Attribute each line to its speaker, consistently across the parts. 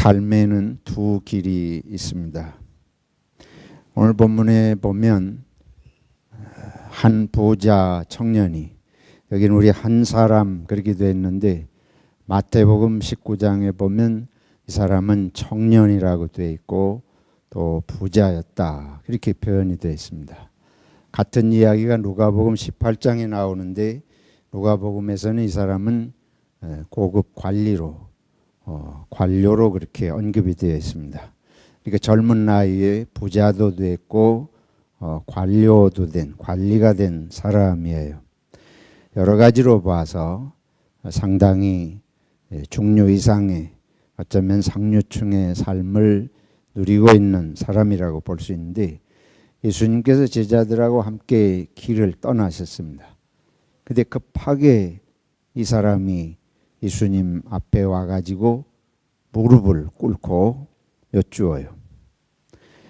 Speaker 1: 삶에는 두 길이 있습니다. 오늘 본문에 보면 한 부자 청년이, 여기는 우리 한 사람 그렇게 되어 있는데 마태복음 19장에 보면 이 사람은 청년이라고 되어 있고 또 부자였다 그렇게 표현이 되어 있습니다. 같은 이야기가 누가복음 18장에 나오는데 누가복음에서는 이 사람은 고급 관료로 그렇게 언급이 되어 있습니다. 그러니까 젊은 나이에 부자도 됐고 관료도 된, 관리가 된 사람이에요. 여러 가지로 봐서 상당히 중류 이상의, 어쩌면 상류층의 삶을 누리고 있는 사람이라고 볼 수 있는데, 예수님께서 제자들하고 함께 길을 떠나셨습니다. 근데 급하게 이 사람이 예수님 앞에 와가지고 무릎을 꿇고 여쭈어요.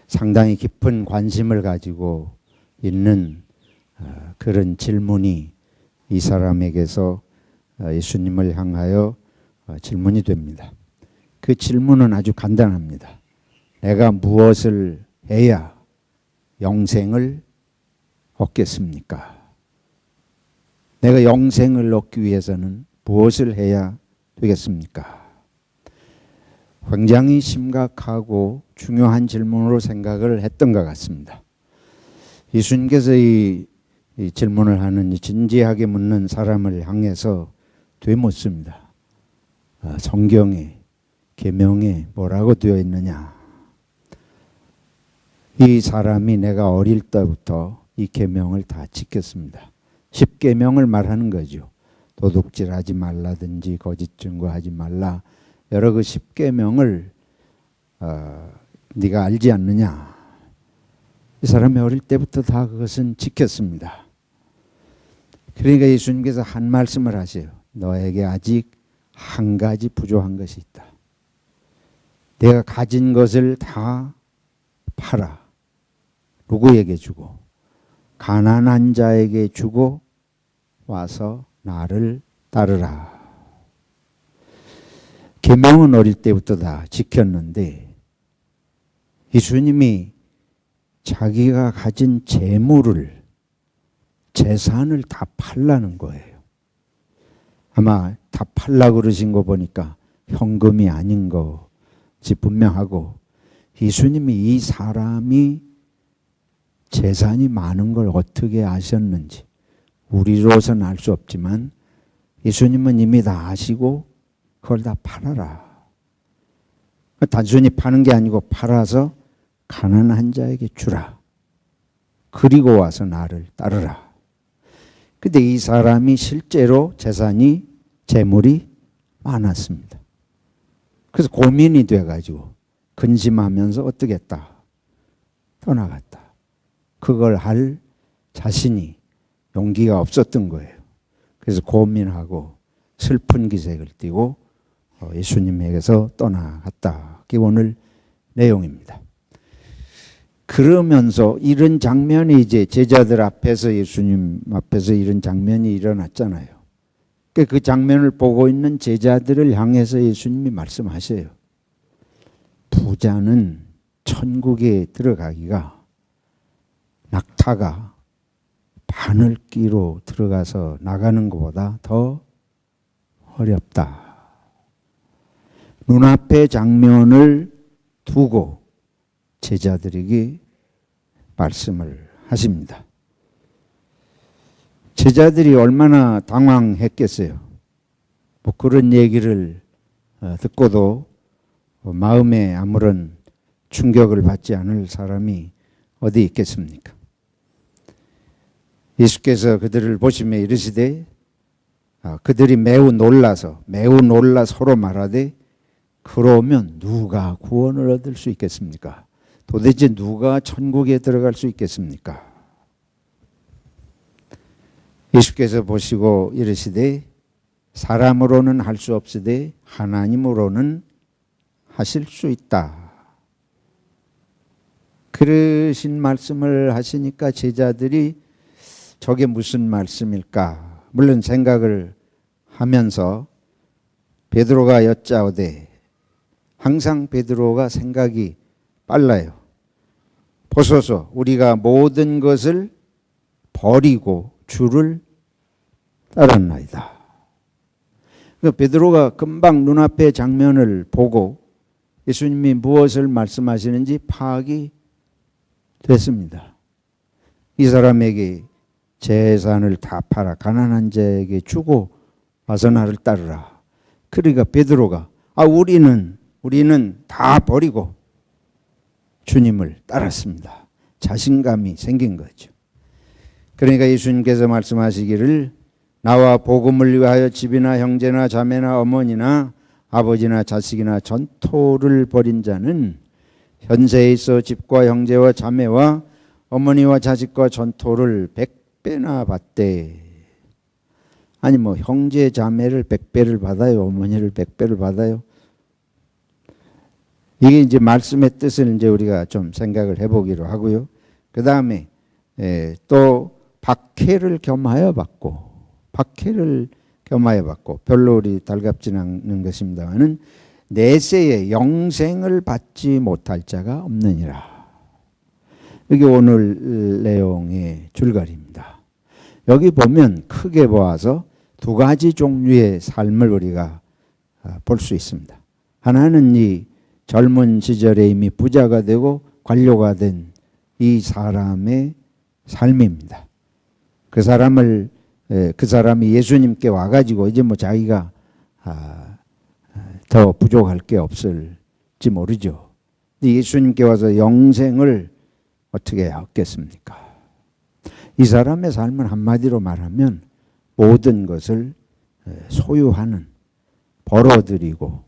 Speaker 1: 상당히 깊은 관심을 가지고 있는 그런 질문이 이 사람에게서 예수님을 향하여 질문이 됩니다. 그 질문은 아주 간단합니다. 내가 무엇을 해야 영생을 얻겠습니까? 내가 영생을 얻기 위해서는 무엇을 해야 되겠습니까? 굉장히 심각하고 중요한 질문으로 생각을 했던 것 같습니다. 예수님께서 이 질문을 하는, 이 진지하게 묻는 사람을 향해서 되묻습니다. 성경에, 계명에 뭐라고 되어 있느냐? 이 사람이 내가 어릴 때부터 이 계명을 다 지켰습니다. 10계명을 말하는 거죠. 도둑질하지 말라든지 거짓 증거하지 말라. 여러 그 10계명을 네가 알지 않느냐? 이 사람이 어릴 때부터 다 그것은 지켰습니다. 그러니까 예수님께서 한 말씀을 하세요. 너에게 아직 한 가지 부족한 것이 있다. 내가 가진 것을 다 팔아. 누구에게 주고? 가난한 자에게 주고 와서 나를 따르라. 계명은 어릴 때부터 다 지켰는데 예수님이 자기가 가진 재산을 다 팔라는 거예요. 아마 다 팔라고 그러신 거 보니까 현금이 아닌 것이 분명하고, 예수님이 이 사람이 재산이 많은 걸 어떻게 아셨는지 우리로서는 알 수 없지만 예수님은 이미 다 아시고 그걸 다 팔아라. 단순히 파는 게 아니고 팔아서 가난한 자에게 주라. 그리고 와서 나를 따르라. 근데 이 사람이 실제로 재물이 많았습니다. 그래서 고민이 돼가지고 근심하면서 어떻게 했다? 떠나갔다. 그걸 할 자신이, 용기가 없었던 거예요. 그래서 고민하고 슬픈 기색을 띠고 예수님에게서 떠나갔다. 그게 오늘 내용입니다. 그러면서 이런 장면이 이제 제자들 앞에서, 예수님 앞에서 이런 장면이 일어났잖아요. 그 장면을 보고 있는 제자들을 향해서 예수님이 말씀하세요. 부자는 천국에 들어가기가 낙타가 바늘기로 들어가서 나가는 것보다 더 어렵다. 눈앞의 장면을 두고 제자들에게 말씀을 하십니다. 제자들이 얼마나 당황했겠어요. 그런 얘기를 듣고도 마음에 아무런 충격을 받지 않을 사람이 어디 있겠습니까? 예수께서 그들을 보시며 이르시되, 그들이 매우 놀라 서로 말하되, 그러면 누가 구원을 얻을 수 있겠습니까? 도대체 누가 천국에 들어갈 수 있겠습니까? 예수께서 보시고 이르시되, 사람으로는 할 수 없으되 하나님으로는 하실 수 있다. 그러신 말씀을 하시니까 제자들이 저게 무슨 말씀일까? 물론 생각을 하면서 베드로가 여짜오되 항상 베드로가 생각이 빨라요. 보소서 우리가 모든 것을 버리고 주를 따랐나이다. 베드로가 금방 눈앞의 장면을 보고 예수님이 무엇을 말씀하시는지 파악이 됐습니다. 이 사람에게 재산을 다 팔아 가난한 자에게 주고 와서 나를 따르라. 그러니까 베드로가 우리는 다 버리고 주님을 따랐습니다. 자신감이 생긴 거죠. 그러니까 예수님께서 말씀하시기를 나와 복음을 위하여 집이나 형제나 자매나 어머니나 아버지나 자식이나 전토를 벌인 자는 현세에 있어 집과 형제와 자매와 어머니와 자식과 전토를 100배나 받되. 아니 뭐 형제 자매를 100배를 받아요? 어머니를 100배를 받아요? 이게 이제 말씀의 뜻을 이제 우리가 좀 생각을 해보기로 하고요. 그 다음에 또 박해를 겸하여 받고, 별로 우리 달갑지는 않는 것입니다만은 내세에 영생을 받지 못할 자가 없느니라. 이게 오늘 내용의 줄거리입니다. 여기 보면 크게 보아서 두 가지 종류의 삶을 우리가 볼 수 있습니다. 하나는 이 젊은 시절에 이미 부자가 되고 관료가 된 이 사람의 삶입니다. 그 사람이 예수님께 와가지고 이제 뭐 자기가 더 부족할 게 없을지 모르죠. 예수님께 와서 영생을 어떻게 얻겠습니까? 이 사람의 삶은 한마디로 말하면 모든 것을 소유하는, 벌어들이고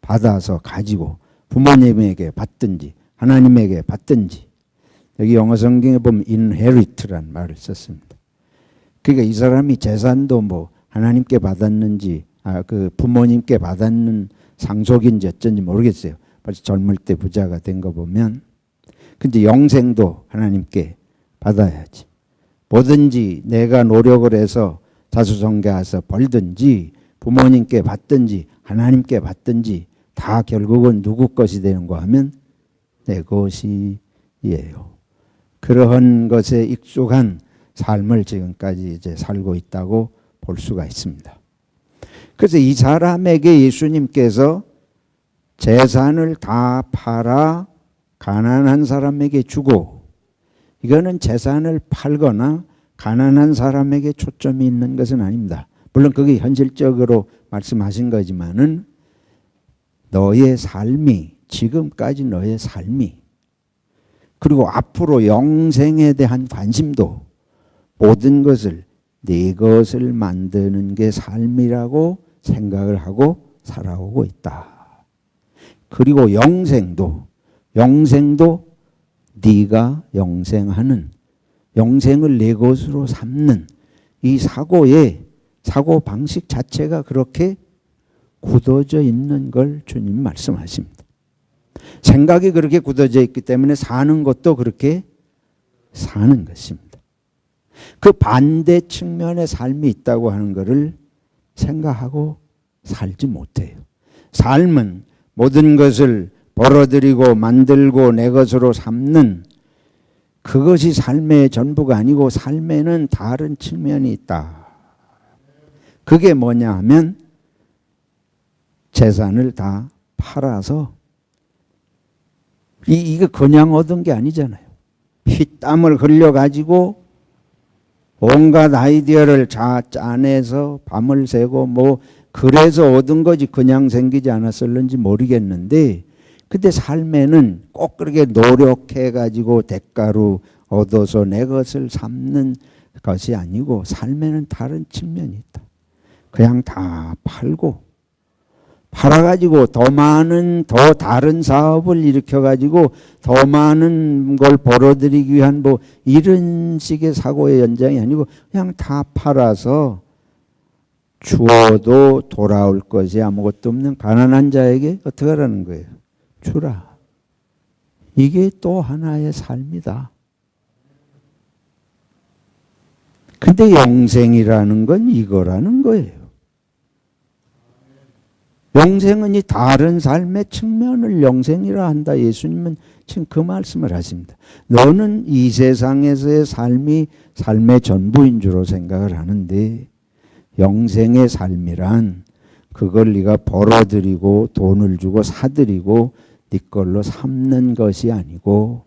Speaker 1: 받아서 가지고 부모님에게 받든지 하나님에게 받든지, 여기 영어 성경에 보면 inherit라는 말을 썼습니다. 그러니까 이 사람이 재산도 뭐 하나님께 받았는지 그 부모님께 받았는 상속인지 어쩐지 모르겠어요. 벌써 젊을 때 부자가 된 거 보면. 근데 영생도 하나님께 받아야지. 뭐든지 내가 노력을 해서 자수성가해서 벌든지 부모님께 받든지 하나님께 받든지 다 결국은 누구 것이 되는 거 하면 내 것이에요. 그러한 것에 익숙한 삶을 지금까지 이제 살고 있다고 볼 수가 있습니다. 그래서 이 사람에게 예수님께서 재산을 다 팔아 가난한 사람에게 주고, 이거는 재산을 팔거나 가난한 사람에게 초점이 있는 것은 아닙니다. 물론 그게 현실적으로 말씀하신 거지만은 너의 삶이, 지금까지 너의 삶이, 그리고 앞으로 영생에 대한 관심도 모든 것을 네 것을 만드는 게 삶이라고 생각을 하고 살아오고 있다. 그리고 영생도 네가 영생하는, 영생을 내 것으로 삼는 이 사고 방식 자체가 그렇게 굳어져 있는 걸 주님 말씀하십니다. 생각이 그렇게 굳어져 있기 때문에 사는 것도 그렇게 사는 것입니다. 그 반대 측면의 삶이 있다고 하는 것을 생각하고 살지 못해요. 삶은 모든 것을 벌어들이고 만들고 내 것으로 삼는 그것이 삶의 전부가 아니고 삶에는 다른 측면이 있다. 그게 뭐냐 하면 재산을 다 팔아서, 이거 그냥 얻은 게 아니잖아요. 피땀을 흘려가지고 온갖 아이디어를 짜내서 밤을 새고 뭐 그래서 얻은 거지 그냥 생기지 않았을는지 모르겠는데, 근데 삶에는 꼭 그렇게 노력해가지고 대가로 얻어서 내 것을 삼는 것이 아니고 삶에는 다른 측면이 있다. 그냥 다 팔아가지고 더 다른 사업을 일으켜가지고 더 많은 걸 벌어들이기 위한 뭐 이런 식의 사고의 연장이 아니고 그냥 다 팔아서 주어도 돌아올 것이 아무것도 없는 가난한 자에게 어떻게 하라는 거예요? 주라. 이게 또 하나의 삶이다. 근데 영생이라는 건 이거라는 거예요. 영생은 이 다른 삶의 측면을 영생이라 한다. 예수님은 지금 그 말씀을 하십니다. 너는 이 세상에서의 삶이 삶의 전부인 줄로 생각을 하는데 영생의 삶이란 그걸 네가 벌어들이고 돈을 주고 사들이고 네 걸로 삼는 것이 아니고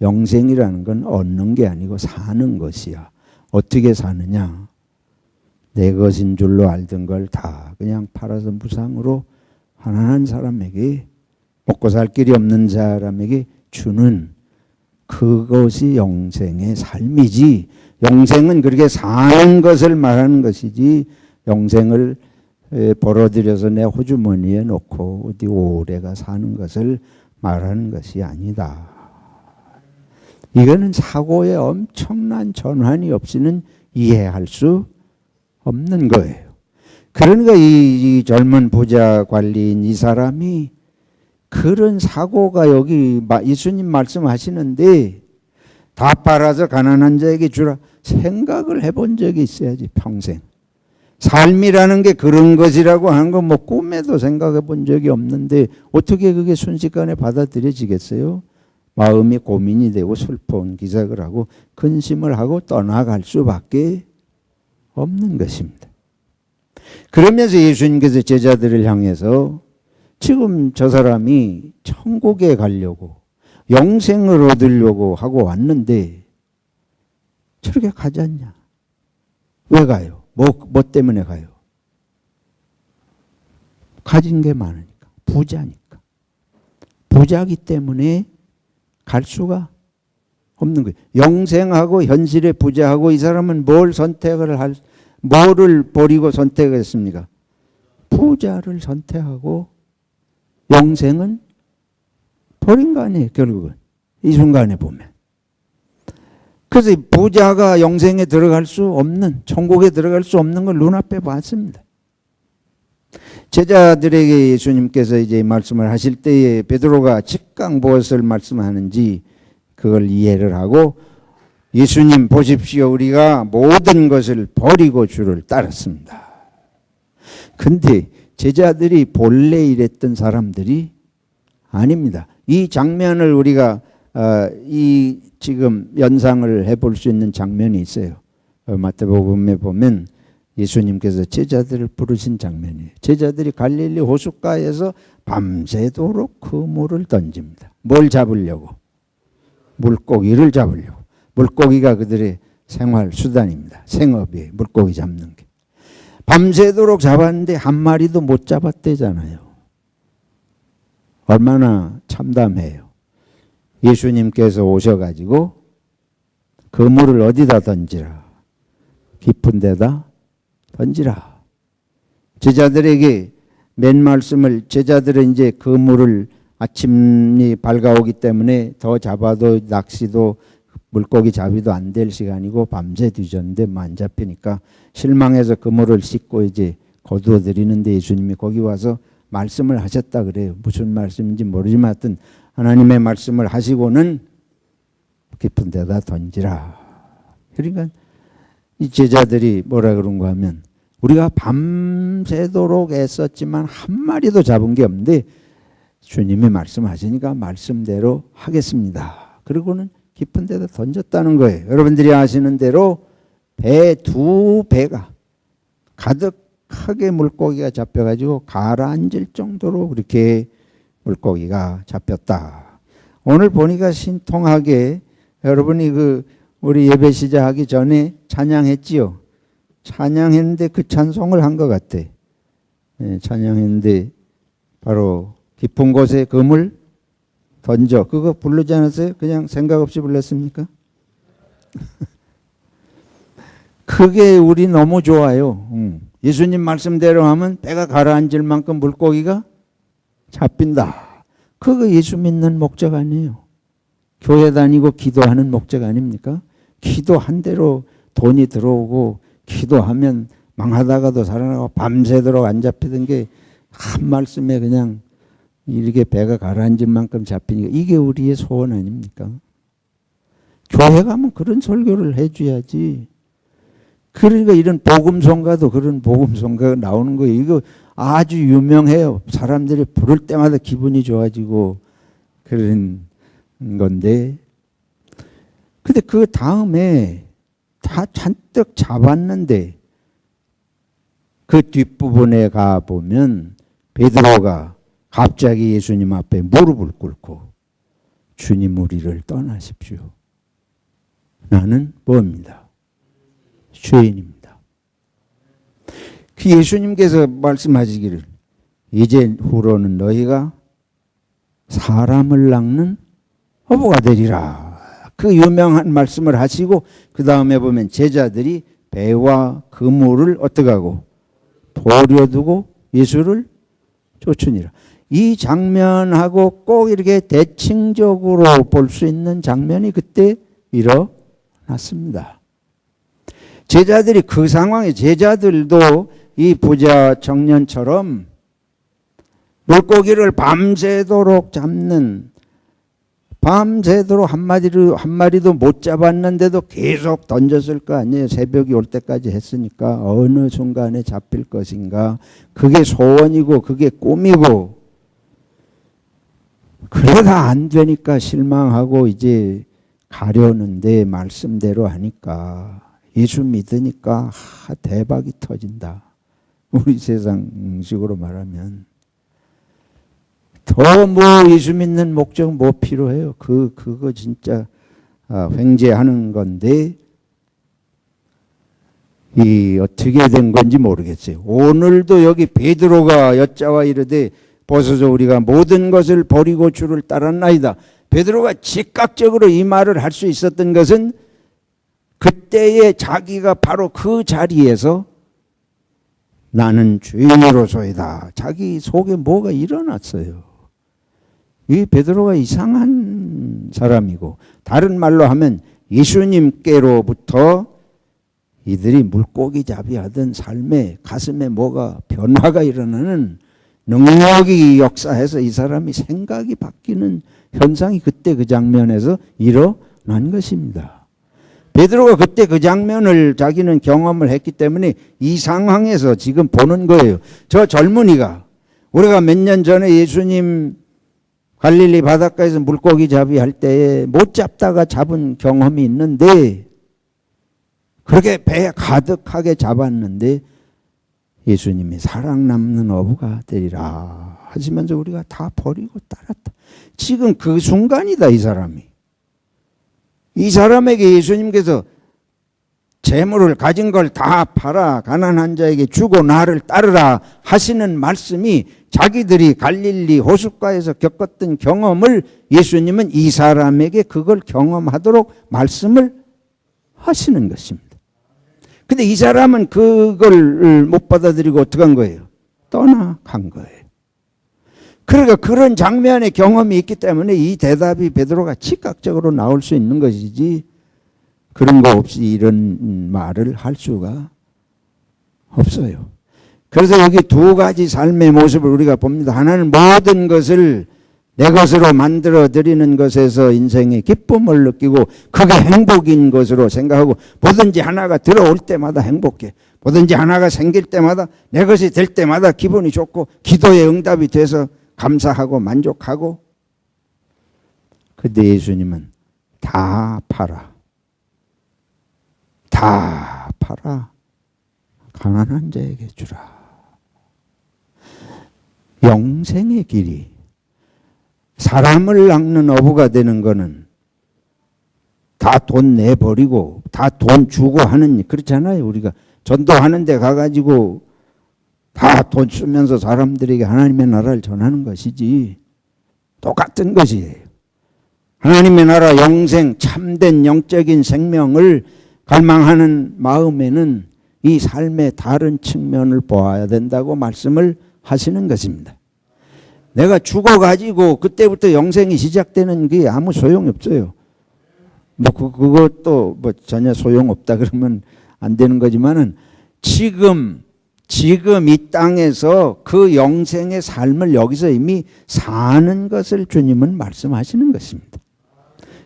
Speaker 1: 영생이라는 건 얻는 게 아니고 사는 것이야. 어떻게 사느냐? 내 것인 줄로 알던 걸 다 그냥 팔아서 무상으로 가난한 사람에게 먹고 살 길이 없는 사람에게 주는 그것이 영생의 삶이지. 영생은 그렇게 사는 것을 말하는 것이지 영생을 벌어들여서 내 호주머니에 놓고 어디 오래가 사는 것을 말하는 것이 아니다. 이거는 사고에 엄청난 전환이 없이는 이해할 수 없는 거예요. 그러니까 이 젊은 부자 관리인 이 사람이 그런 사고가 여기 예수님 말씀하시는데 다 팔아서 가난한 자에게 주라 생각을 해본 적이 있어야지 평생. 삶이라는 게 그런 것이라고 하는 건 뭐 꿈에도 생각해 본 적이 없는데 어떻게 그게 순식간에 받아들여지겠어요? 마음이 고민이 되고 슬픈 기색을 하고 근심을 하고 떠나갈 수밖에 없는 것입니다. 그러면서 예수님께서 제자들을 향해서 지금 저 사람이 천국에 가려고 영생을 얻으려고 하고 왔는데 저렇게 가지 않냐? 왜 가요? 뭐 때문에 가요? 가진 게 많으니까. 부자니까. 부자기 때문에 갈 수가 없는 거예요. 영생하고 현실의 부자하고 이 사람은 뭐를 버리고 선택을 했습니까? 부자를 선택하고 영생은 버린 거 아니에요, 결국은. 이 순간에 보면. 그래서 부자가 영생에 들어갈 수 없는, 천국에 들어갈 수 없는 걸 눈앞에 봤습니다. 제자들에게 예수님께서 이제 말씀을 하실 때에 베드로가 즉각 무엇을 말씀하는지 그걸 이해를 하고 예수님 보십시오. 우리가 모든 것을 버리고 주를 따랐습니다. 근데 제자들이 본래 이랬던 사람들이 아닙니다. 이 장면을 우리가 이 지금 연상을 해볼 수 있는 장면이 있어요. 마태복음에 보면 예수님께서 제자들을 부르신 장면이에요. 제자들이 갈릴리 호숫가에서 밤새도록 그물을 던집니다. 뭘 잡으려고? 물고기를 잡으려고. 물고기가 그들의 생활 수단입니다. 생업이에요. 물고기 잡는 게. 밤새도록 잡았는데 한 마리도 못 잡았대잖아요. 얼마나 참담해요. 예수님께서 오셔가지고 그물을 어디다 던지라? 깊은 데다 던지라. 제자들에게 맨 말씀을 제자들은 이제 그물을 아침이 밝아오기 때문에 더 잡아도 낚시도 물고기 잡이도 안 될 시간이고 밤새 뒤졌는데 안 잡히니까 실망해서 그물을 씻고 이제 거두어 드리는데 예수님이 거기 와서 말씀을 하셨다 그래요. 무슨 말씀인지 모르지만 하여튼 하나님의 말씀을 하시고는 깊은 데다 던지라. 그러니까 이 제자들이 뭐라 그런가 하면 우리가 밤새도록 애썼지만 한 마리도 잡은 게 없는데 주님이 말씀하시니까 말씀대로 하겠습니다. 그리고는 깊은 데다 던졌다는 거예요. 여러분들이 아시는 대로 두 배가 가득하게 물고기가 잡혀가지고 가라앉을 정도로 그렇게 물고기가 잡혔다. 오늘 보니까 신통하게 여러분이 우리 예배 시작하기 전에 찬양했지요. 찬양했는데 그 찬송을 한 것 같아. 네, 찬양했는데 바로 깊은 곳에 그물 던져. 그거 부르지 않았어요? 그냥 생각 없이 불렀습니까? 그게 우리 너무 좋아요. 예수님 말씀대로 하면 배가 가라앉을 만큼 물고기가 잡힌다. 그거 예수 믿는 목적 아니에요. 교회 다니고 기도하는 목적 아닙니까? 기도한 대로 돈이 들어오고 기도하면 망하다가도 살아나고 밤새도록 안 잡히던 게 한 말씀에 그냥 이렇게 배가 가라앉은 만큼 잡히니까 이게 우리의 소원 아닙니까? 교회 가면 그런 설교를 해줘야지. 그러니까 이런 복음성가도 그런 복음성가가 나오는 거예요. 이거 아주 유명해요. 사람들이 부를 때마다 기분이 좋아지고 그런 건데, 근데 그 다음에 다 잔뜩 잡았는데 그 뒷부분에 가보면 베드로가 갑자기 예수님 앞에 무릎을 꿇고 주님 우리를 떠나십시오. 나는 뭐입니다? 죄인입니다. 그 예수님께서 말씀하시기를 이제 후로는 너희가 사람을 낚는 어부가 되리라. 그 유명한 말씀을 하시고 그 다음에 보면 제자들이 배와 그물을 어떻게 하고 버려두고 예수를 쫓으니라. 이 장면하고 꼭 이렇게 대칭적으로 볼 수 있는 장면이 그때 일어났습니다. 제자들이 그 상황에 제자들도 이 부자 청년처럼 물고기를 밤새도록 잡는, 밤새도록 한 마리도 못 잡았는데도 계속 던졌을 거 아니에요. 새벽이 올 때까지 했으니까 어느 순간에 잡힐 것인가. 그게 소원이고 그게 꿈이고, 그러다 안 되니까 실망하고 이제 가려는데 말씀대로 하니까 예수 믿으니까 대박이 터진다. 우리 세상식으로 말하면 더 뭐 예수 믿는 목적 뭐 필요해요? 그거 진짜 횡재하는 건데 이 어떻게 된 건지 모르겠어요. 오늘도 여기 베드로가 여짜와 이르되 벗어서 우리가 모든 것을 버리고 주를 따랐나이다. 베드로가 즉각적으로 이 말을 할 수 있었던 것은 그때의 자기가 바로 그 자리에서 나는 주인으로소이다. 자기 속에 뭐가 일어났어요. 이 베드로가 이상한 사람이고, 다른 말로 하면 예수님께로부터 이들이 물고기 잡이하던 삶에 가슴에 뭐가 변화가 일어나는 능력이 역사해서 이 사람이 생각이 바뀌는 현상이 그때 그 장면에서 일어난 것입니다. 베드로가 그때 그 장면을 자기는 경험을 했기 때문에 이 상황에서 지금 보는 거예요. 저 젊은이가 우리가 몇 년 전에 예수님 갈릴리 바닷가에서 물고기 잡이 할 때에 못 잡다가 잡은 경험이 있는데, 그렇게 배에 가득하게 잡았는데 예수님이 사랑 남는 어부가 되리라 하시면서 우리가 다 버리고 따랐다. 지금 그 순간이다. 이 사람이, 이 사람에게 예수님께서 재물을 가진 걸 다 팔아 가난한 자에게 주고 나를 따르라 하시는 말씀이 자기들이 갈릴리 호숫가에서 겪었던 경험을 예수님은 이 사람에게 그걸 경험하도록 말씀을 하시는 것입니다. 근데 이 사람은 그걸 못 받아들이고 어떻게 한 거예요? 떠나간 거예요. 그러니까 그런 장면의 경험이 있기 때문에 이 대답이 베드로가 즉각적으로 나올 수 있는 것이지, 그런 거 없이 이런 말을 할 수가 없어요. 그래서 여기 두 가지 삶의 모습을 우리가 봅니다. 하나는 모든 것을 내 것으로 만들어 드리는 것에서 인생의 기쁨을 느끼고 그게 행복인 것으로 생각하고, 뭐든지 하나가 들어올 때마다 행복해. 뭐든지 하나가 생길 때마다, 내 것이 될 때마다 기분이 좋고 기도의 응답이 돼서 감사하고 만족하고. 근데 예수님은 다 팔아. 다 팔아 가난한 자에게 주라. 영생의 길이, 사람을 낚는 어부가 되는 거는 다 돈 내버리고 다 돈 주고 하는, 그렇잖아요. 우리가 전도하는 데 가가지고 다 돈 쓰면서 사람들에게 하나님의 나라를 전하는 것이지, 똑같은 것이에요. 하나님의 나라, 영생, 참된 영적인 생명을 갈망하는 마음에는 이 삶의 다른 측면을 보아야 된다고 말씀을 하시는 것입니다. 내가 죽어가지고 그때부터 영생이 시작되는 게 아무 소용이 없어요. 그것도 전혀 소용없다 그러면 안 되는 거지만은 지금 이 땅에서 그 영생의 삶을 여기서 이미 사는 것을 주님은 말씀하시는 것입니다.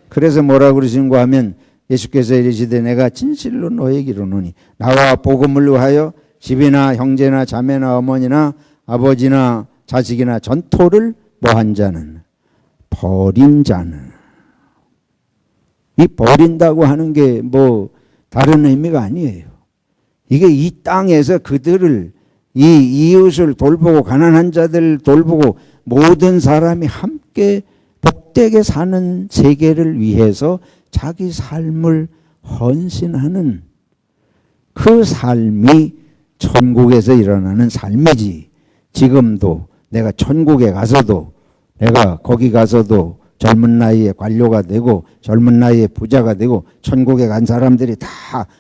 Speaker 1: 그래서 뭐라고 그러신가 하면 예수께서 이르시되 내가 진실로 너에게 이르노니 나와 복음을 위하여 집이나 형제나 자매나 어머니나 아버지나 자식이나 전토를 뭐한 자는 버린 자는. 이 버린다고 하는 게 뭐 다른 의미가 아니에요. 이게 이 땅에서 그들을 이 이웃을 돌보고 가난한 자들을 돌보고 모든 사람이 함께 복되게 사는 세계를 위해서 자기 삶을 헌신하는 그 삶이 천국에서 일어나는 삶이지. 지금도 내가 천국에 가서도 내가 거기 가서도 젊은 나이에 관료가 되고 젊은 나이에 부자가 되고 천국에 간 사람들이 다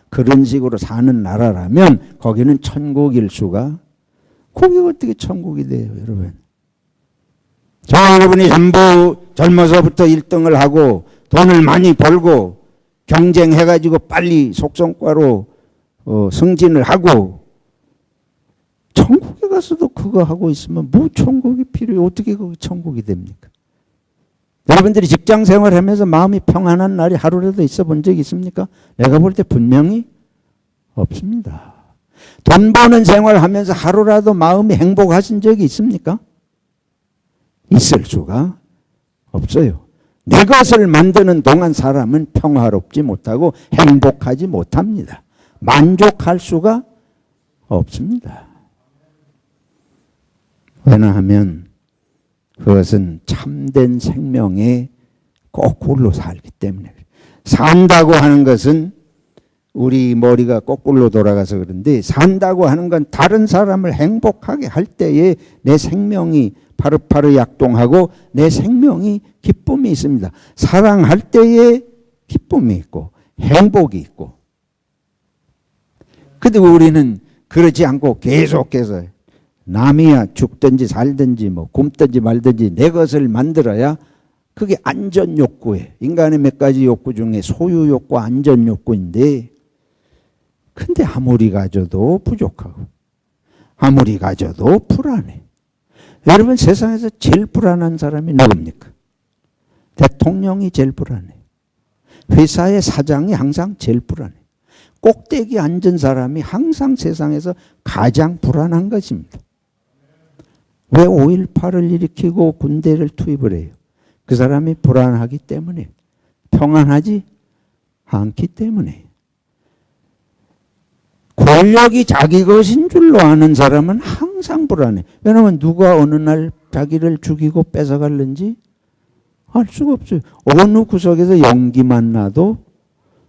Speaker 1: 그런 식으로 사는 나라라면 거기는 천국일 수가, 거기가 어떻게 천국이 돼요, 여러분? 저 여러분이 전부 젊어서부터 1등을 하고 돈을 많이 벌고 경쟁해가지고 빨리 속성과로 승진을 하고 천국에 가서도 그거 하고 있으면 뭐 천국이 필요해? 어떻게 거기 천국이 됩니까? 여러분들이 직장 생활하면서 마음이 평안한 날이 하루라도 있어 본 적이 있습니까? 내가 볼 때 분명히 없습니다. 돈 버는 생활하면서 하루라도 마음이 행복하신 적이 있습니까? 있을 수가 없어요. 내 것을 만드는 동안 사람은 평화롭지 못하고 행복하지 못합니다. 만족할 수가 없습니다. 왜냐하면 그것은 참된 생명에 거꾸로 살기 때문에. 산다고 하는 것은 우리 머리가 거꾸로 돌아가서 그런데, 산다고 하는 건 다른 사람을 행복하게 할 때에 내 생명이 파르파르 약동하고 내 생명이 기쁨이 있습니다. 사랑할 때에 기쁨이 있고 행복이 있고. 근데 우리는 그러지 않고 계속해서 남이야 죽든지 살든지 뭐 굶든지 말든지 내 것을 만들어야 그게 안전 욕구예요. 인간의 몇 가지 욕구 중에 소유 욕구, 안전 욕구인데, 근데 아무리 가져도 부족하고 아무리 가져도 불안해. 여러분, 세상에서 제일 불안한 사람이 누굽니까? 대통령이 제일 불안해. 회사의 사장이 항상 제일 불안해. 꼭대기 앉은 사람이 항상 세상에서 가장 불안한 것입니다. 왜 5.18을 일으키고 군대를 투입을 해요? 그 사람이 불안하기 때문에, 평안하지 않기 때문에. 권력이 자기 것인 줄로 아는 사람은 항상 불안해. 왜냐하면 누가 어느 날 자기를 죽이고 뺏어갈는지 알 수가 없어요. 어느 구석에서 연기만 나도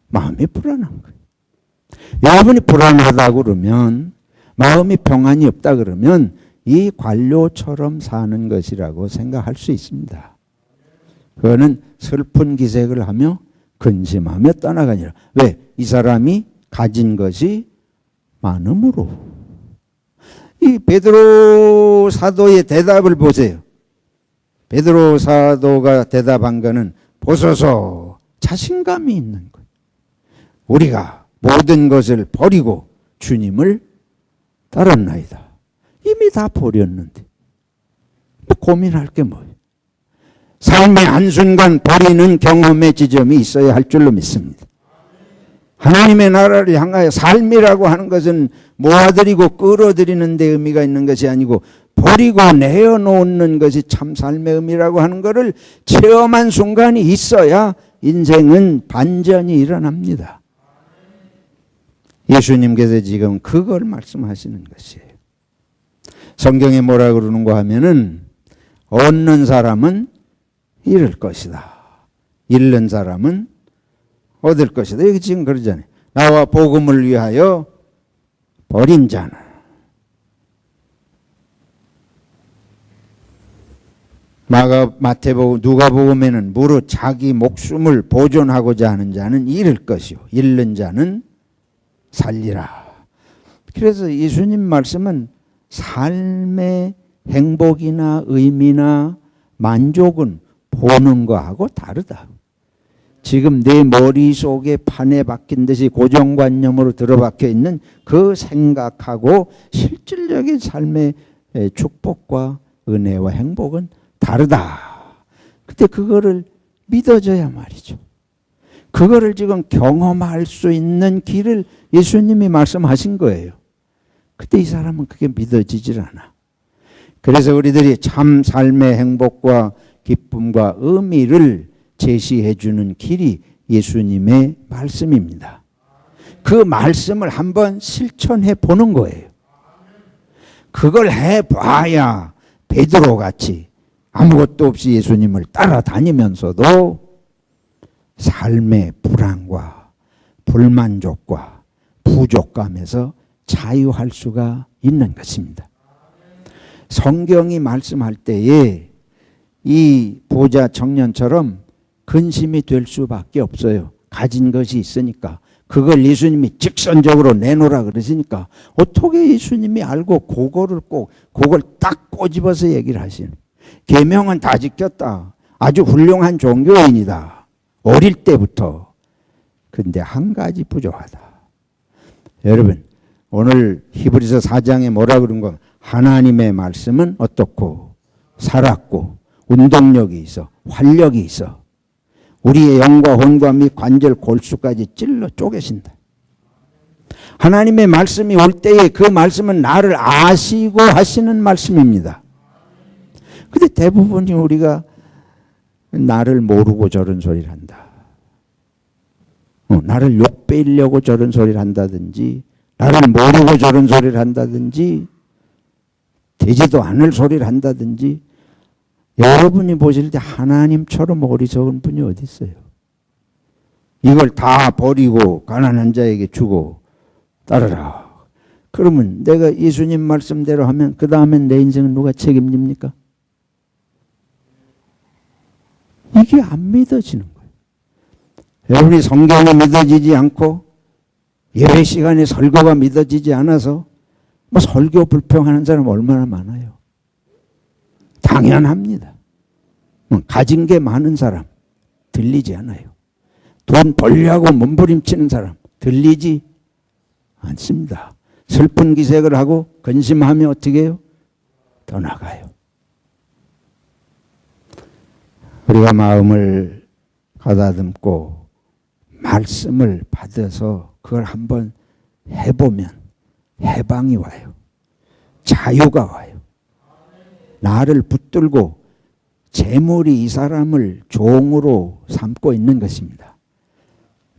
Speaker 1: 마음이 불안한 거예요. 여러분이 불안하다고 그러면, 마음이 평안이 없다 그러면 이 관료처럼 사는 것이라고 생각할 수 있습니다. 그거는 슬픈 기색을 하며 근심하며 떠나가니라. 왜? 이 사람이 가진 것이 많음으로. 이 베드로 사도의 대답을 보세요. 베드로 사도가 대답한 거는 보소서, 자신감이 있는 거예요. 우리가 모든 것을 버리고 주님을 따랐나이다. 이미 다 버렸는데 뭐 고민할 게 뭐예요? 삶의 한순간 버리는 경험의 지점이 있어야 할 줄로 믿습니다. 하나님의 나라를 향하여 삶이라고 하는 것은 모아들이고 끌어들이는 데 의미가 있는 것이 아니고 버리고 내어놓는 것이 참 삶의 의미라고 하는 것을 체험한 순간이 있어야 인생은 반전이 일어납니다. 예수님께서 지금 그걸 말씀하시는 것이에요. 성경에 뭐라 그러는가 하면은 얻는 사람은 잃을 것이다. 잃는 사람은 얻을 것이다. 여기 지금 그러잖아요. 나와 복음을 위하여 버린 자는. 마태복음, 누가복음에는 무릇 자기 목숨을 보존하고자 하는 자는 잃을 것이요 잃는 자는 살리라. 그래서 예수님 말씀은 삶의 행복이나 의미나 만족은 보는 거하고 다르다. 지금 내 머릿속에 판에 박힌 듯이 고정관념으로 들어박혀 있는 그 생각하고 실질적인 삶의 축복과 은혜와 행복은 다르다. 근데 그거를 믿어줘야 말이죠. 그거를 지금 경험할 수 있는 길을 예수님이 말씀하신 거예요. 근데 이 사람은 그게 믿어지질 않아. 그래서 우리들이 참 삶의 행복과 기쁨과 의미를 제시해 주는 길이 예수님의 말씀입니다. 그 말씀을 한번 실천해 보는 거예요. 그걸 해봐야 베드로같이 아무것도 없이 예수님을 따라다니면서도 삶의 불안과 불만족과 부족감에서 자유할 수가 있는 것입니다. 성경이 말씀할 때에 이 부자 청년처럼 근심이 될 수밖에 없어요. 가진 것이 있으니까. 그걸 예수님이 직선적으로 내놓으라 그러시니까 어떻게 예수님이 알고 그걸 딱 꼬집어서 얘기를 하시는. 계명은 다 지켰다. 아주 훌륭한 종교인이다. 어릴 때부터. 근데 한 가지 부족하다. 여러분, 오늘 히브리서 4장에 뭐라 그런 거? 하나님의 말씀은 어떻고 살았고 운동력이 있어 활력이 있어 우리의 영과 혼과 및 관절 골수까지 찔러 쪼개신다. 하나님의 말씀이 올 때에 그 말씀은 나를 아시고 하시는 말씀입니다. 근데 대부분이 우리가 나를 모르고 저런 소리를 한다. 나를 욕배이려고 저런 소리를 한다든지 나를 모르고 저런 소리를 한다든지 되지도 않을 소리를 한다든지. 여러분이 보실 때 하나님처럼 어리석은 분이 어디 있어요? 이걸 다 버리고 가난한 자에게 주고 따르라. 그러면 내가 예수님 말씀대로 하면 그 다음엔 내 인생은 누가 책임집니까? 이게 안 믿어지는 거예요. 여러분이 성경이 믿어지지 않고 예배 시간에 설교가 믿어지지 않아서 뭐 설교 불평하는 사람 얼마나 많아요. 당연합니다. 가진 게 많은 사람 들리지 않아요. 돈 벌려고 몸부림치는 사람 들리지 않습니다. 슬픈 기색을 하고 근심하면 어떻게 해요? 떠나가요. 우리가 마음을 가다듬고 말씀을 받아서 그걸 한번 해보면 해방이 와요. 자유가 와요. 나를 붙들고 재물이 이 사람을 종으로 삼고 있는 것입니다.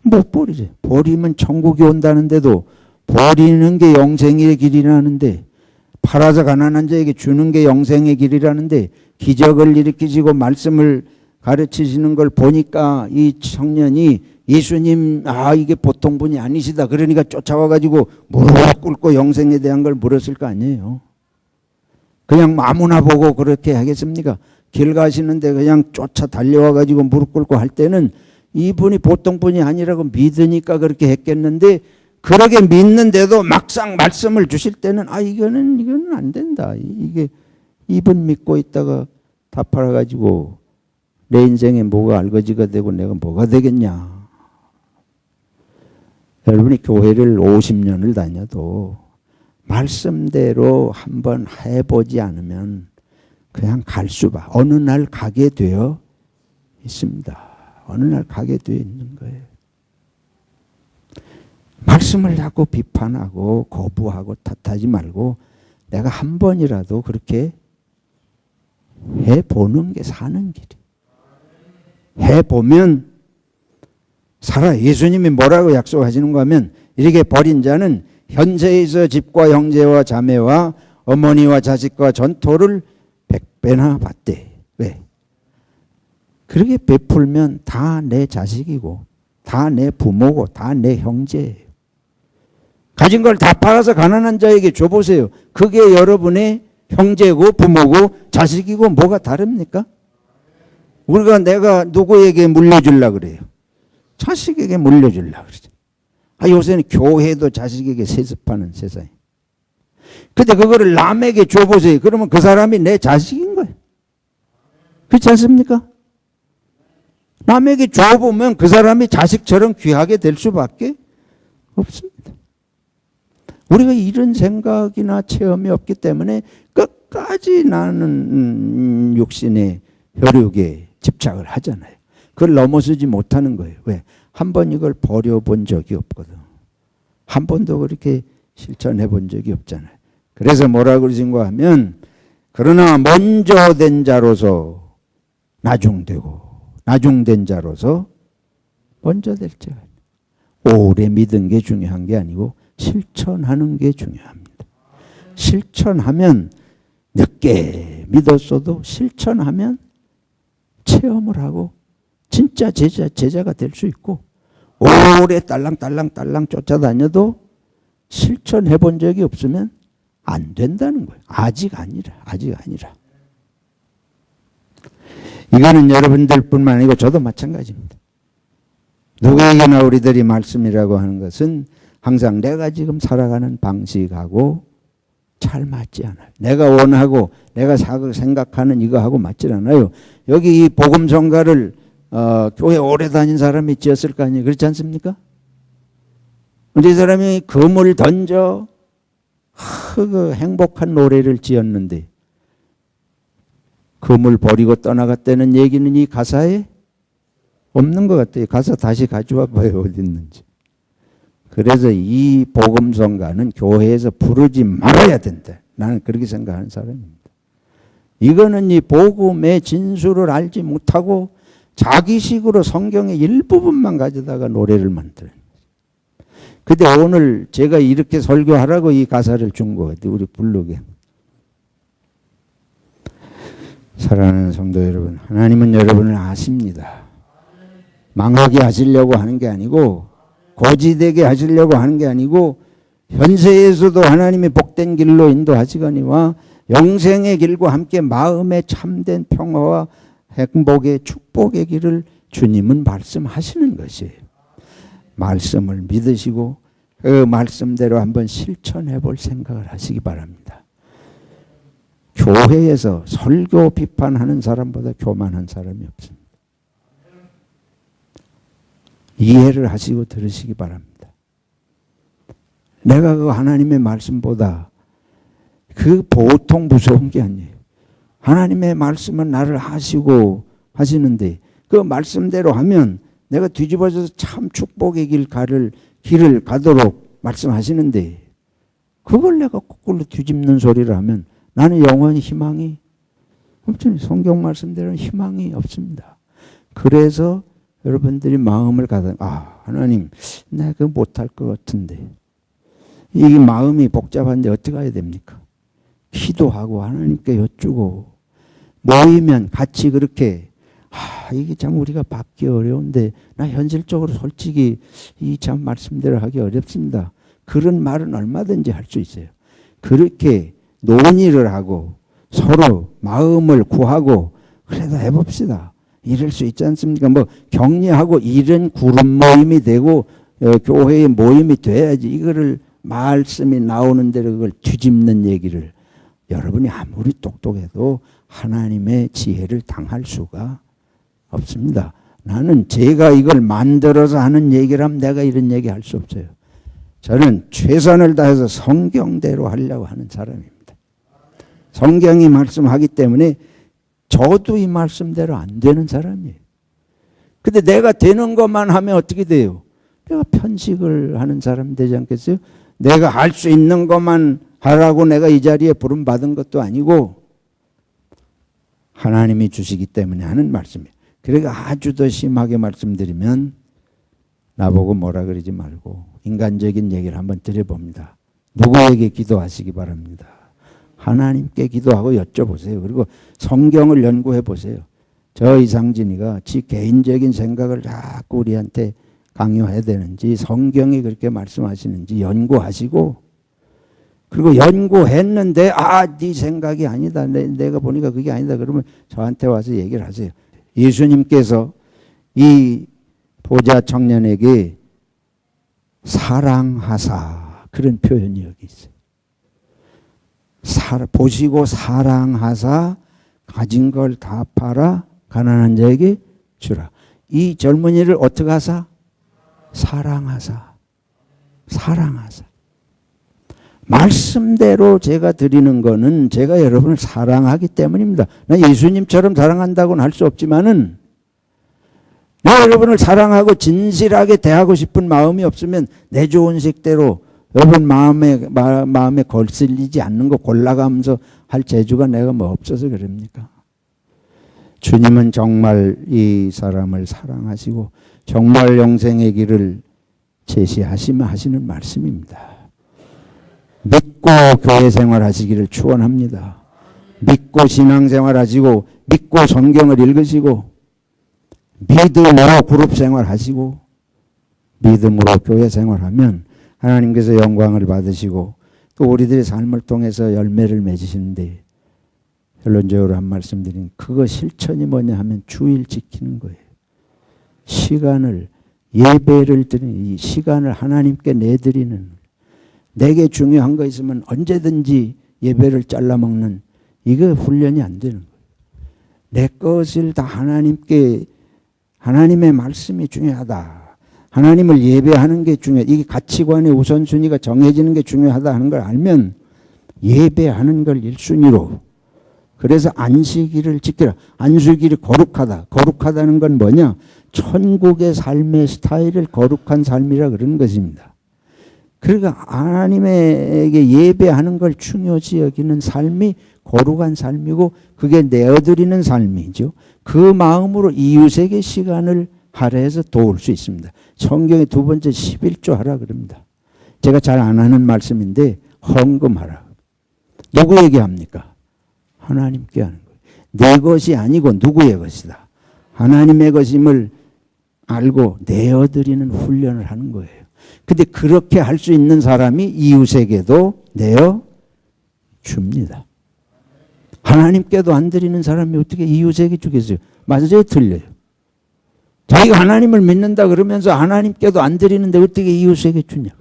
Speaker 1: 못 버리죠. 버리면 천국이 온다는데도 버리는 게 영생의 길이라는데 팔아서 가난한 자에게 주는 게 영생의 길이라는데 기적을 일으키시고 말씀을 가르치시는 걸 보니까 이 청년이 예수님 이게 보통 분이 아니시다. 그러니까 쫓아와가지고 무릎 꿇고 영생에 대한 걸 물었을 거 아니에요. 그냥 아무나 보고 그렇게 하겠습니까? 길 가시는데 그냥 쫓아 달려와가지고 무릎 꿇고 할 때는 이분이 보통 분이 아니라고 믿으니까 그렇게 했겠는데 그렇게 믿는데도 막상 말씀을 주실 때는 이거는 안 된다. 이게 이분 믿고 있다가 다 팔아가지고 내 인생에 뭐가 알거지가 되고 내가 뭐가 되겠냐. 여러분이 교회를 50년을 다녀도 말씀대로 한번 해보지 않으면 그냥 갈 수밖에 어느 날 가게 되어 있습니다. 어느 날 가게 되어 있는 거예요. 말씀을 자꾸 비판하고 거부하고 탓하지 말고 내가 한 번이라도 그렇게 해보는 게 사는 길이. 해보면 살아. 예수님이 뭐라고 약속하시는가 하면 이렇게 버린 자는 현세에서 집과 형제와 자매와 어머니와 자식과 전토를 100배나 받대. 왜? 그렇게 베풀면 다 내 자식이고 다 내 부모고 다 내 형제예요. 가진 걸 다 팔아서 가난한 자에게 줘보세요. 그게 여러분의 형제고 부모고 자식이고 뭐가 다릅니까? 우리가 내가 누구에게 물려주려고 그래요? 자식에게 물려주려고 그러죠. 요새는 교회도 자식에게 세습하는 세상에. 근데 그거를 남에게 줘보세요. 그러면 그 사람이 내 자식인 거예요. 그렇지 않습니까? 남에게 줘보면 그 사람이 자식처럼 귀하게 될 수밖에 없습니다. 우리가 이런 생각이나 체험이 없기 때문에 끝까지 나는 육신의 혈육에 집착을 하잖아요. 그걸 넘어서지 못하는 거예요. 왜? 한 번 이걸 버려본 적이 없거든. 한 번도 그렇게 실천해 본 적이 없잖아요. 그래서 뭐라고 그러신가 하면 그러나 먼저 된 자로서 나중되고 나중된 자로서 먼저 될 자가 오래 믿은 게 중요한 게 아니고 실천하는 게 중요합니다. 실천하면 늦게 믿었어도 실천하면 체험을 하고 진짜 제자가 될 수 있고 오래 딸랑딸랑 쫓아다녀도 실천해 본 적이 없으면 안 된다는 거예요. 아직 아니라. 이거는 여러분들뿐만 아니고 저도 마찬가지입니다. 누구에게나 우리들이 말씀이라고 하는 것은 항상 내가 지금 살아가는 방식하고 잘 맞지 않아요. 내가 원하고 내가 생각하는 이거하고 맞지 않아요. 여기 이 복음성가를 교회 오래 다닌 사람이 지었을 거 아니에요. 그렇지 않습니까? 근데 이 사람이 금을 던져 그 행복한 노래를 지었는데 금을 버리고 떠나갔다는 얘기는 이 가사에 없는 것 같아요. 가사 다시 가져와 봐요. 어디 있는지. 그래서 이 복음성가는 교회에서 부르지 말아야 된다. 나는 그렇게 생각하는 사람입니다. 이거는 이 복음의 진수를 알지 못하고 자기식으로 성경의 일부분만 가져다가 노래를 만들어요. 근데 오늘 제가 이렇게 설교하라고 이 가사를 준 거 같아요. 우리 부르게. 사랑하는 성도 여러분, 하나님은 여러분을 아십니다. 망하게 하시려고 하는 게 아니고 고지되게 하시려고 하는 게 아니고 현세에서도 하나님의 복된 길로 인도하시거니와 영생의 길과 함께 마음의 참된 평화와 행복의 축복의 길을 주님은 말씀하시는 것이에요. 말씀을 믿으시고 그 말씀대로 한번 실천해 볼 생각을 하시기 바랍니다. 교회에서 설교 비판하는 사람보다 교만한 사람이 없습니다. 이해를 하시고 들으시기 바랍니다. 내가 그 하나님의 말씀보다 그 보통 무서운 게 아니에요. 하나님의 말씀은 나를 하시고 하시는데 그 말씀대로 하면 내가 뒤집어져서 참 축복의 길을 가도록 말씀하시는데 그걸 내가 거꾸로 뒤집는 소리를 하면 나는 영원히 희망이 없잖아요. 성경 말씀대로는 희망이 없습니다. 그래서 여러분들이 마음을 하나님 내가 그거 못할 것 같은데 이 마음이 복잡한데 어떻게 해야 됩니까? 기도하고 하나님께 여쭈고 모이면 같이 그렇게 이게 참 우리가 받기 어려운데 나 현실적으로 솔직히 이 참 말씀대로 하기 어렵습니다. 그런 말은 얼마든지 할 수 있어요. 그렇게 논의를 하고 서로 마음을 구하고 그래도 해봅시다. 이럴 수 있지 않습니까? 뭐 격려하고 이런 그룹 모임이 되고 교회의 모임이 돼야지 이거를 말씀이 나오는 대로 그걸 뒤집는 얘기를 여러분이 아무리 똑똑해도 하나님의 지혜를 당할 수가 없습니다. 나는 제가 이걸 만들어서 하는 얘기를 하면 내가 이런 얘기 할 수 없어요. 저는 최선을 다해서 성경대로 하려고 하는 사람입니다. 성경이 말씀하기 때문에 저도 이 말씀대로 안 되는 사람이에요. 근데 내가 되는 것만 하면 어떻게 돼요? 내가 편식을 하는 사람 되지 않겠어요? 내가 할 수 있는 것만 하라고 내가 이 자리에 부름받은 것도 아니고 하나님이 주시기 때문에 하는 말씀이에요. 그러니까 아주 더 심하게 말씀드리면 나보고 뭐라 그러지 말고 인간적인 얘기를 한번 드려봅니다. 누구에게 기도하시기 바랍니다. 하나님께 기도하고 여쭤보세요. 그리고 성경을 연구해 보세요. 저 이상진이가 지 개인적인 생각을 자꾸 우리한테 강요해야 되는지 성경이 그렇게 말씀하시는지 연구하시고 그리고 연구했는데 네 생각이 아니다. 내가 보니까 그게 아니다. 그러면 저한테 와서 얘기를 하세요. 예수님께서 이 보좌 청년에게 사랑하사 그런 표현이 여기 있어요. 보시고 사랑하사 가진 걸 다 팔아 가난한 자에게 주라. 이 젊은이를 어떻게 하사? 사랑하사. 말씀대로 제가 드리는 거는 제가 여러분을 사랑하기 때문입니다. 나 예수님처럼 사랑한다고는 할 수 없지만은 내가 여러분을 사랑하고 진실하게 대하고 싶은 마음이 없으면 내 좋은 식대로 여러분 마음에 걸슬리지 않는 거 골라가면서 할 재주가 내가 뭐 없어서 그럽니까? 주님은 정말 이 사람을 사랑하시고 정말 영생의 길을 제시하시며 하시는 말씀입니다. 믿고 교회 생활하시기를 축원합니다. 믿고 신앙생활하시고 믿고 성경을 읽으시고 믿음으로 그룹 생활하시고 믿음으로 교회 생활하면 하나님께서 영광을 받으시고 또 우리들의 삶을 통해서 열매를 맺으시는데 결론적으로 한 말씀 드린 그거 실천이 뭐냐 하면 주일 지키는 거예요. 시간을 예배를 드리는 이 시간을 하나님께 내드리는 내게 중요한 거 있으면 언제든지 예배를 잘라먹는 이거 훈련이 안 되는 거예요. 내 것을 다 하나님께 하나님의 말씀이 중요하다. 하나님을 예배하는 게 중요하다. 이게 가치관의 우선순위가 정해지는 게 중요하다 하는 걸 알면 예배하는 걸 1순위로 그래서 안식일을 지키라. 안식일이 거룩하다. 거룩하다는 건 뭐냐? 천국의 삶의 스타일을 거룩한 삶이라 그러는 것입니다. 그러니까 하나님에게 예배하는 걸 중요시 여기는 삶이 거룩한 삶이고 그게 내어드리는 삶이죠. 그 마음으로 이웃에게 시간을 할애해서 도울 수 있습니다. 성경의 두 번째 11조 하라 그럽니다. 제가 잘 안 하는 말씀인데 헌금하라. 누구에게 합니까? 하나님께 하는 거예요. 내 것이 아니고 누구의 것이다. 하나님의 것임을 알고 내어드리는 훈련을 하는 거예요. 근데 그렇게 할 수 있는 사람이 이웃에게도 내어 줍니다. 하나님께도 안 드리는 사람이 어떻게 이웃에게 주겠어요? 맞아요? 틀려요. 자기가 하나님을 믿는다 그러면서 하나님께도 안 드리는데 어떻게 이웃에게 주냐고.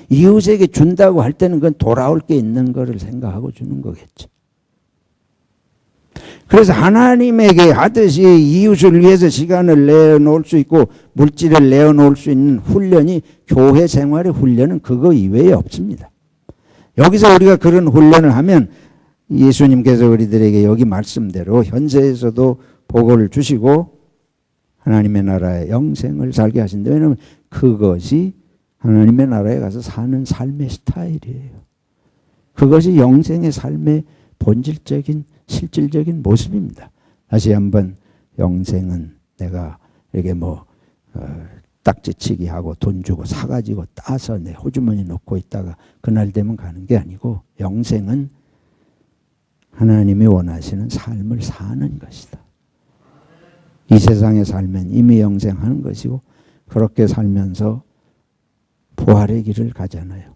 Speaker 1: 이웃에게 준다고 할 때는 그건 돌아올 게 있는 거를 생각하고 주는 거겠지. 그래서 하나님에게 하듯이 이웃을 위해서 시간을 내어놓을 수 있고 물질을 내어놓을 수 있는 훈련이 교회 생활의 훈련은 그거 이외에 없습니다. 여기서 우리가 그런 훈련을 하면 예수님께서 우리들에게 여기 말씀대로 현세에서도 복을 주시고 하나님의 나라의 영생을 살게 하신다. 왜냐하면 그것이 하나님의 나라에 가서 사는 삶의 스타일이에요. 그것이 영생의 삶의 본질적인 실질적인 모습입니다. 다시 한번 영생은 내가 이렇게 딱지치기 하고 돈 주고 사가지고 따서 내 호주머니 넣고 있다가 그날 되면 가는 게 아니고 영생은 하나님이 원하시는 삶을 사는 것이다. 이 세상에 살면 이미 영생하는 것이고 그렇게 살면서 부활의 길을 가잖아요.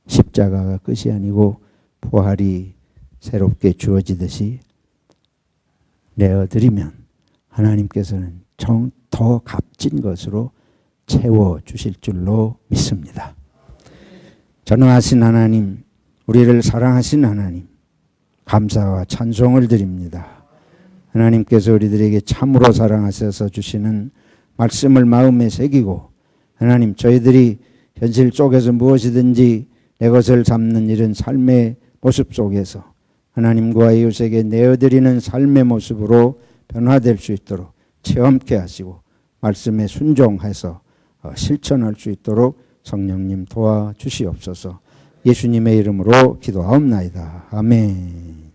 Speaker 1: 십자가가 끝이 아니고 부활이 새롭게 주어지듯이 내어드리면 하나님께서는 더 값진 것으로 채워주실 줄로 믿습니다. 전능하신 하나님, 우리를 사랑하신 하나님, 감사와 찬송을 드립니다. 하나님께서 우리들에게 참으로 사랑하셔서 주시는 말씀을 마음에 새기고 하나님 저희들이 현실 속에서 무엇이든지 내 것을 잡는 이런 삶의 모습 속에서 하나님과 이웃에게 내어드리는 삶의 모습으로 변화될 수 있도록 체험케 하시고 말씀에 순종해서 실천할 수 있도록 성령님 도와주시옵소서. 예수님의 이름으로 기도하옵나이다. 아멘.